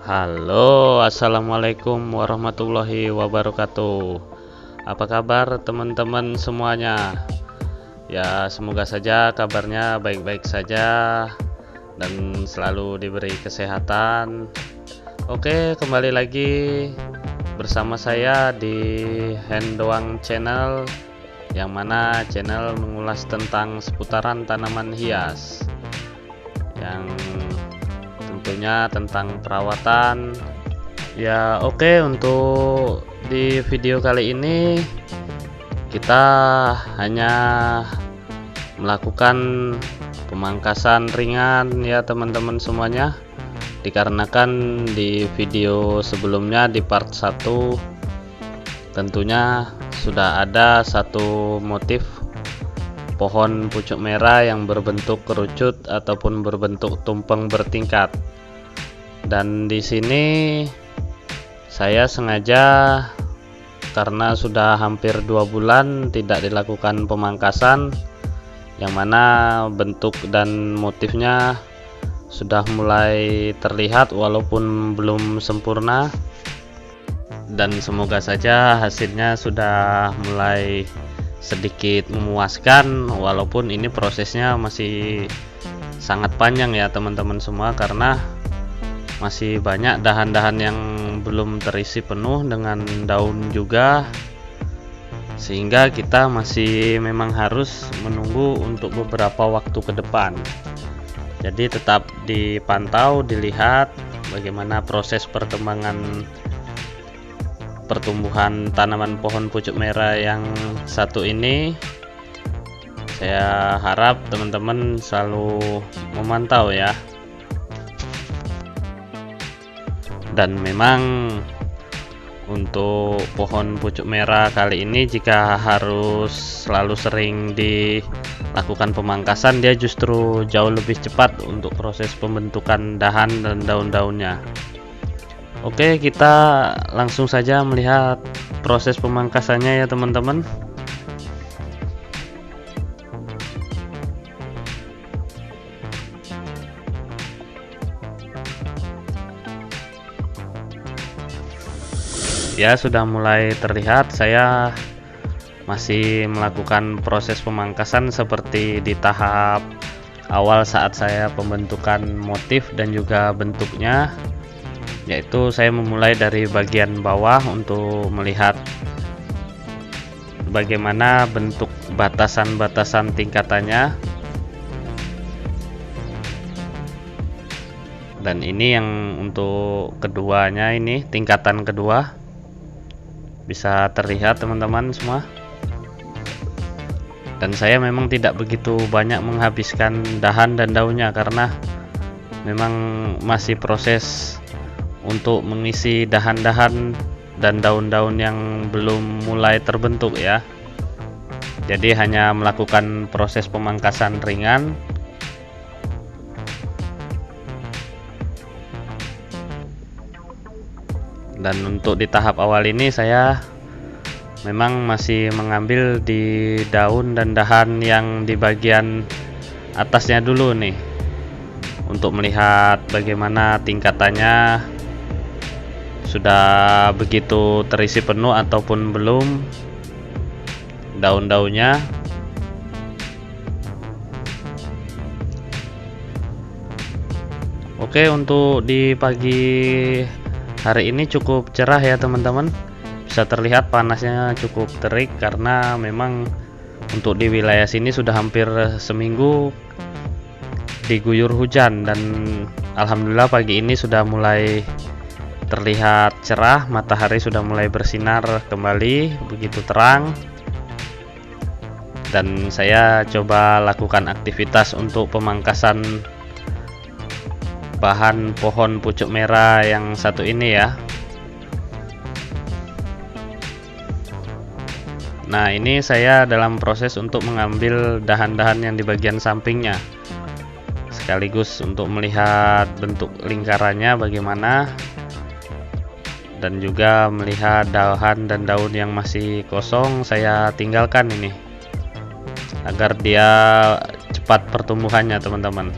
Halo, assalamualaikum warahmatullahi wabarakatuh. Apa kabar teman-teman semuanya? Ya, semoga saja kabarnya baik-baik saja dan selalu diberi kesehatan. Oke, kembali lagi bersama saya di Hendoang Channel, yang mana channel mengulas tentang seputaran tanaman hias, yang tentunya tentang perawatan. Ya, oke, untuk di video kali ini kita hanya melakukan pemangkasan ringan ya teman-teman semuanya, dikarenakan di video sebelumnya di part 1 tentunya sudah ada satu motif pohon pucuk merah yang berbentuk kerucut ataupun berbentuk tumpeng bertingkat. Dan di sini saya sengaja, karena sudah hampir 2 bulan tidak dilakukan pemangkasan, yang mana bentuk dan motifnya sudah mulai terlihat walaupun belum sempurna, dan semoga saja hasilnya sudah mulai sedikit memuaskan, walaupun ini prosesnya masih sangat panjang ya teman-teman semua, karena masih banyak dahan-dahan yang belum terisi penuh dengan daun juga, sehingga kita masih memang harus menunggu untuk beberapa waktu ke depan. Jadi tetap dipantau, dilihat bagaimana proses pertumbuhan tanaman pohon pucuk merah yang satu ini. Saya harap teman-teman selalu memantau ya. Dan memang untuk pohon pucuk merah kali ini, jika harus selalu sering dilakukan pemangkasan, dia justru jauh lebih cepat untuk proses pembentukan dahan dan daun-daunnya. Oke, kita langsung saja melihat proses pemangkasannya ya teman-teman. Ya, sudah mulai terlihat. Saya masih melakukan proses pemangkasan seperti di tahap awal saat saya pembentukan motif dan juga bentuknya, yaitu saya memulai dari bagian bawah untuk melihat bagaimana bentuk batasan-batasan tingkatannya. Dan ini yang untuk keduanya, ini tingkatan kedua, bisa terlihat teman-teman semua. Dan saya memang tidak begitu banyak menghabiskan dahan dan daunnya, karena memang masih proses untuk mengisi dahan-dahan dan daun-daun yang belum mulai terbentuk ya. Jadi hanya melakukan proses pemangkasan ringan. Dan untuk di tahap awal ini saya memang masih mengambil di daun dan dahan yang di bagian atasnya dulu nih, untuk melihat bagaimana tingkatannya, sudah begitu terisi penuh ataupun belum daun-daunnya. Oke, untuk di pagi hari ini cukup cerah ya teman-teman, bisa terlihat panasnya cukup terik, karena memang untuk di wilayah sini sudah hampir seminggu diguyur hujan, dan alhamdulillah pagi ini sudah mulai terlihat cerah, matahari sudah mulai bersinar kembali begitu terang. Dan saya coba lakukan aktivitas untuk pemangkasan bahan pohon pucuk merah yang satu ini ya. Nah, ini saya dalam proses untuk mengambil dahan-dahan yang di bagian sampingnya, sekaligus untuk melihat bentuk lingkarannya bagaimana, dan juga melihat dahan dan daun yang masih kosong saya tinggalkan ini, agar dia cepat pertumbuhannya teman-teman.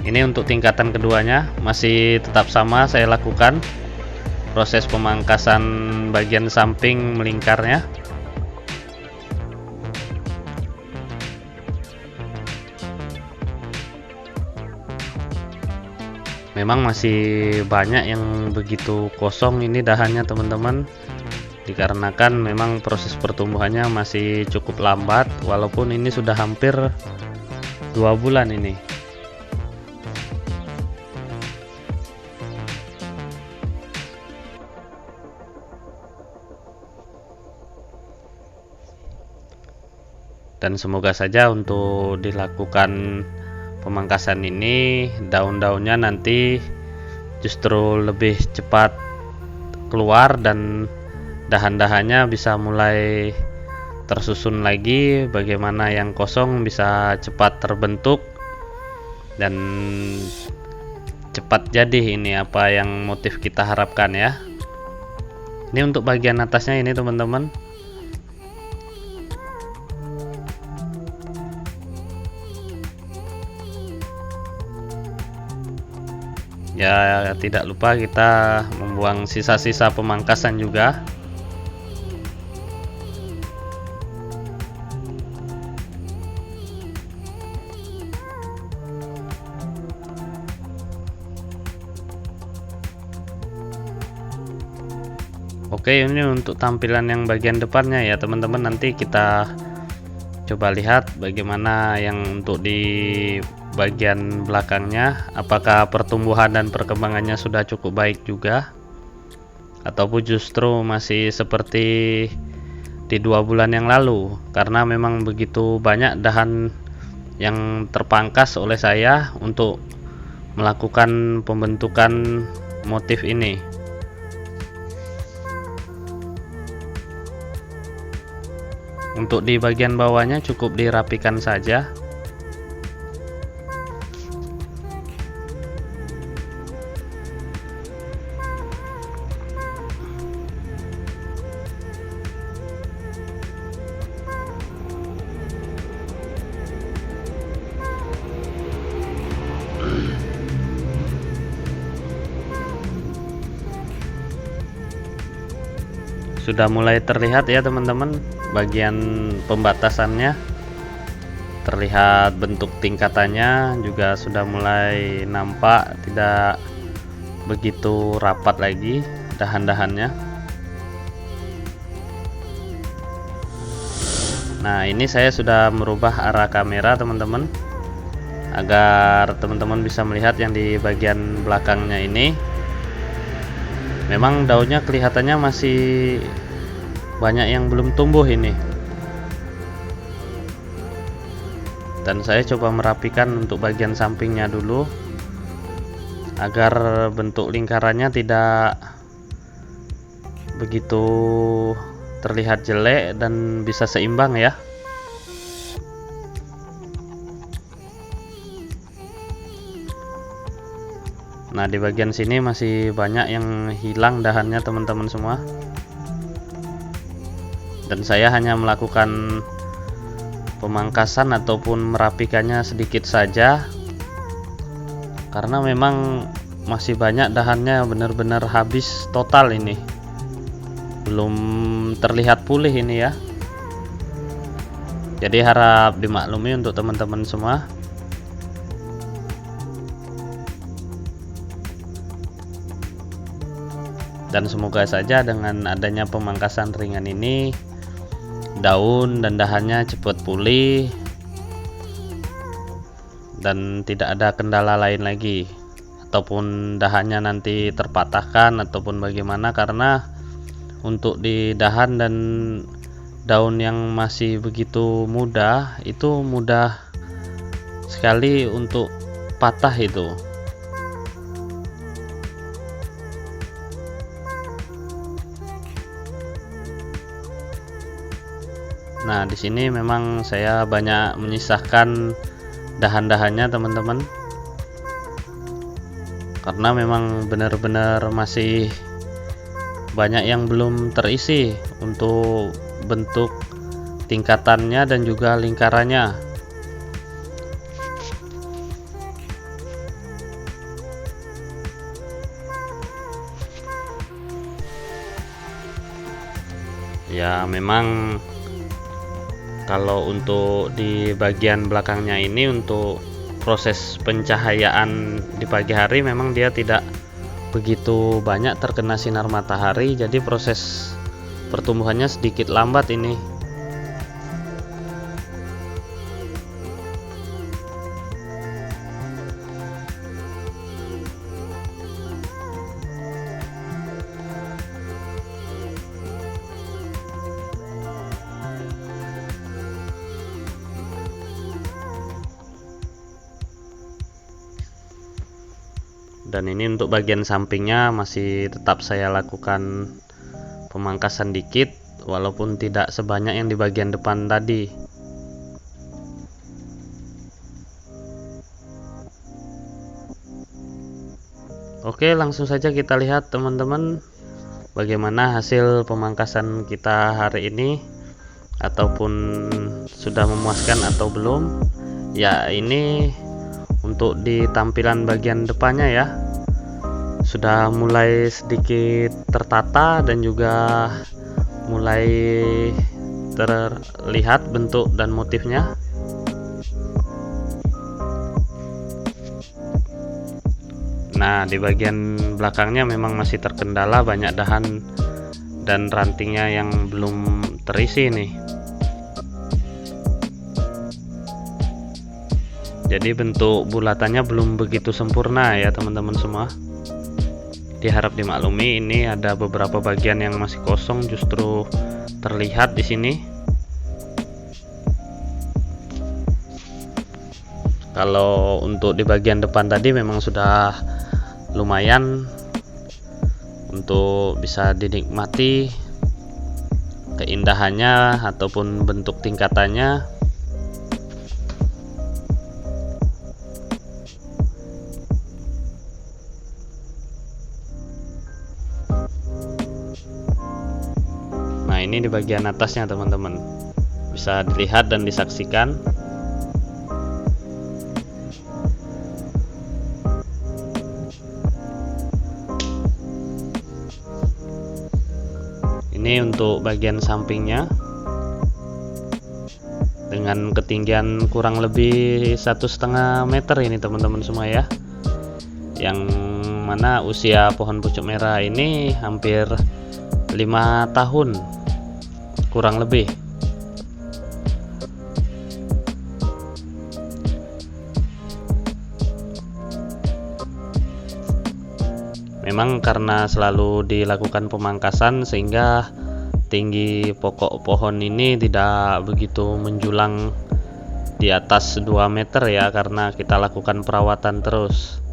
Ini untuk tingkatan keduanya masih tetap sama saya lakukan proses pemangkasan bagian samping melingkarnya. Memang masih banyak yang begitu kosong ini dahannya teman-teman, dikarenakan memang proses pertumbuhannya masih cukup lambat, walaupun ini sudah hampir 2 bulan ini. Dan semoga saja untuk dilakukan pemangkasan ini daun-daunnya nanti justru lebih cepat keluar dan dahan-dahannya bisa mulai tersusun lagi, bagaimana yang kosong bisa cepat terbentuk dan cepat jadi ini apa yang motif kita harapkan ya. Ini untuk bagian atasnya ini teman-teman. Ya, tidak lupa kita membuang sisa-sisa pemangkasan juga. Oke, ini untuk tampilan yang bagian depannya ya teman-teman. Nanti kita coba lihat bagaimana yang untuk di bagian belakangnya, apakah pertumbuhan dan perkembangannya sudah cukup baik juga ataupun justru masih seperti di 2 bulan yang lalu, karena memang begitu banyak dahan yang terpangkas oleh saya untuk melakukan pembentukan motif ini. Untuk di bagian bawahnya cukup dirapikan saja. Sudah mulai terlihat ya teman-teman bagian pembatasannya, terlihat bentuk tingkatannya juga sudah mulai nampak, tidak begitu rapat lagi dahan-dahannya. Nah, ini saya sudah merubah arah kamera teman-teman agar teman-teman bisa melihat yang di bagian belakangnya ini. Memang daunnya kelihatannya masih banyak yang belum tumbuh ini. Dan saya coba merapikan untuk bagian sampingnya dulu agar bentuk lingkarannya tidak begitu terlihat jelek dan bisa seimbang ya. Nah, di bagian sini masih banyak yang hilang dahannya teman-teman semua. Dan saya hanya melakukan pemangkasan ataupun merapikannya sedikit saja, karena memang masih banyak dahannya benar-benar habis total ini. Belum terlihat pulih ini ya. Jadi harap dimaklumi untuk teman-teman semua. Dan semoga saja dengan adanya pemangkasan ringan ini daun dan dahannya cepat pulih dan tidak ada kendala lain lagi, ataupun dahannya nanti terpatahkan ataupun bagaimana, karena untuk di dahan dan daun yang masih begitu muda itu mudah sekali untuk patah itu. Nah, di sini memang saya banyak menyisahkan dahan-dahannya teman-teman, karena memang benar-benar masih banyak yang belum terisi untuk bentuk tingkatannya dan juga lingkarannya. Ya memang kalau untuk di bagian belakangnya ini untuk proses pencahayaan di pagi hari memang dia tidak begitu banyak terkena sinar matahari, jadi proses pertumbuhannya sedikit lambat ini. Dan ini untuk bagian sampingnya masih tetap saya lakukan pemangkasan dikit, walaupun tidak sebanyak yang di bagian depan tadi. Oke, langsung saja kita lihat teman-teman bagaimana hasil pemangkasan kita hari ini, ataupun sudah memuaskan atau belum. Ya, ini untuk di tampilan bagian depannya ya, sudah mulai sedikit tertata dan juga mulai terlihat bentuk dan motifnya. Nah, di bagian belakangnya memang masih terkendala banyak dahan dan rantingnya yang belum terisi nih. Jadi bentuk bulatannya belum begitu sempurna ya teman-teman semua. Diharap dimaklumi, ini ada beberapa bagian yang masih kosong justru terlihat di sini. Kalau untuk di bagian depan tadi memang sudah lumayan untuk bisa dinikmati keindahannya ataupun bentuk tingkatannya. Nah, ini di bagian atasnya teman-teman, bisa dilihat dan disaksikan. Ini untuk bagian sampingnya dengan ketinggian kurang lebih 1,5 meter ini teman-teman semua ya, yang mana usia pohon pucuk merah ini hampir 5 tahun kurang lebih. Memang karena selalu dilakukan pemangkasan sehingga tinggi pokok pohon ini tidak begitu menjulang di atas 2 meter ya, karena kita lakukan perawatan terus.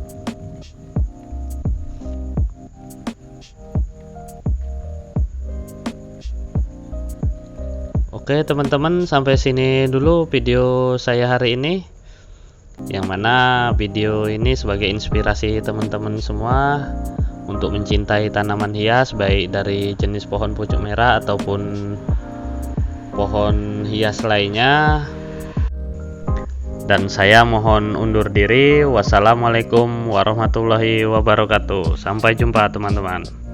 Oke teman-teman, sampai sini dulu video saya hari ini, yang mana video ini sebagai inspirasi teman-teman semua untuk mencintai tanaman hias, baik dari jenis pohon pucuk merah ataupun pohon hias lainnya. Dan saya mohon undur diri. Wassalamualaikum warahmatullahi wabarakatuh. Sampai jumpa teman-teman.